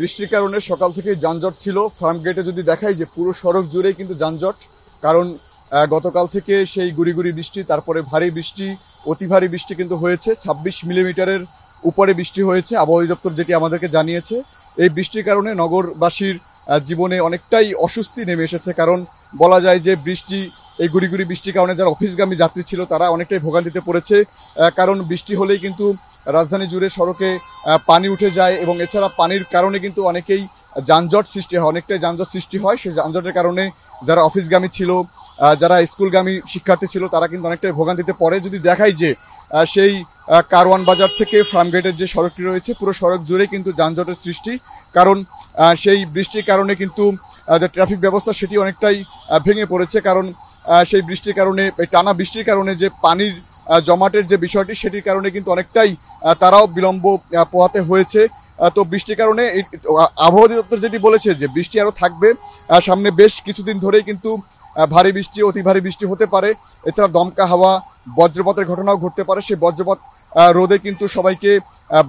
বৃষ্টির কারণে সকাল থেকে যানজট ছিল। ফার্মগেটে যদি দেখাই যে পুরো সড়ক জুড়েই কিন্তু যানজট, কারণ গতকাল থেকে সেই গুড়ি গুড়ি বৃষ্টি, তারপরে ভারী বৃষ্টি, অতি ভারী বৃষ্টি কিন্তু হয়েছে। 26 মিলিমিটারের উপরে বৃষ্টি হয়েছে, আবহাওয়া অধিদপ্তর যেটি আমাদেরকে জানিয়েছে। এই বৃষ্টির কারণে নগরবাসীর জীবনে অনেকটাই অস্বস্তি নেমে এসেছে, কারণ বলা যায় যে বৃষ্টি, এই গুড়ি গুড়ি বৃষ্টির কারণে যারা অফিসগামী যাত্রী ছিল তারা অনেকটাই ভোগান্তিতে পড়েছে। কারণ বৃষ্টি হলেই কিন্তু রাজধানী জুড়ে সড়কে পানি উঠে যায়, এবং এছাড়া পানির কারণে কিন্তু অনেকেই যানজট সৃষ্টি হয়, অনেকটাই যানজট সৃষ্টি হয়। সেই যানজটের কারণে যারা অফিসগামী ছিল, যারা স্কুলগামী শিক্ষার্থী ছিল, তারা কিন্তু অনেকটাই ভোগান্তিতে পড়ে। যদি দেখাই যে সেই কারওয়ান বাজার থেকে ফার্মগেটের যে সড়কটি রয়েছে, পুরো সড়ক জুড়ে কিন্তু যানজটের সৃষ্টি, কারণ সেই বৃষ্টির কারণে কিন্তু যে ট্রাফিক ব্যবস্থা সেটি অনেকটাই ভেঙে পড়েছে। কারণ সেই বৃষ্টির কারণে, টানা বৃষ্টির কারণে যে পানির জমাটের যে বিষয়টি, সেটির কারণে কিন্তু অনেকটাই তারাও বিলম্ব পোহাতে হয়েছে। তো বৃষ্টির কারণে আবহাওয়া অধিদপ্তর যেটি বলেছে যে বৃষ্টি আরও থাকবে, সামনে বেশ কিছুদিন ধরেই কিন্তু ভারী বৃষ্টি, অতি ভারী বৃষ্টি হতে পারে। এছাড়া দমকা হাওয়া, বজ্রপাতের ঘটনাও ঘটতে পারে। সেই বজ্রপাত রোধে কিন্তু সবাইকে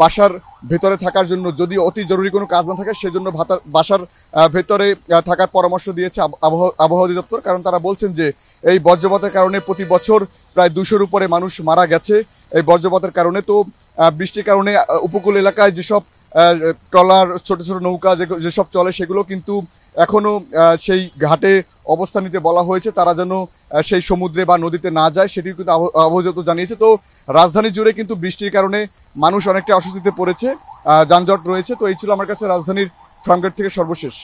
বাসার ভেতরে থাকার জন্য, যদি অতি জরুরি কোনো কাজ না থাকে, সেজন্য বাসার ভেতরে থাকার পরামর্শ দিয়েছে আবহাওয়া অধিদপ্তর। কারণ তারা বলছেন যে এই বজ্রপাতের কারণে প্রতি বছর প্রায় 200-র উপরে মানুষ মারা গেছে এই বজ্রপাতের কারণে। তো বৃষ্টির কারণে উপকূল এলাকায় যেসব ট্রলার, ছোট ছোট নৌকা যেসব চলে, সেগুলো কিন্তু এখনও সেই ঘাটে অবস্থান নিতে বলা হয়েছে, তারা যেন সেই সমুদ্রে বা নদীতে না যায়, সেটি কিন্তু আবহাওয়া অধিদপ্তর জানিয়েছে। তো রাজধানী জুড়ে কিন্তু বৃষ্টির কারণে মানুষ অনেকটা অস্বস্তিতে পড়েছে, যানজট রয়েছে। তো এই ছিল আমার কাছে রাজধানীর ফার্মগেট থেকে সর্বশেষ।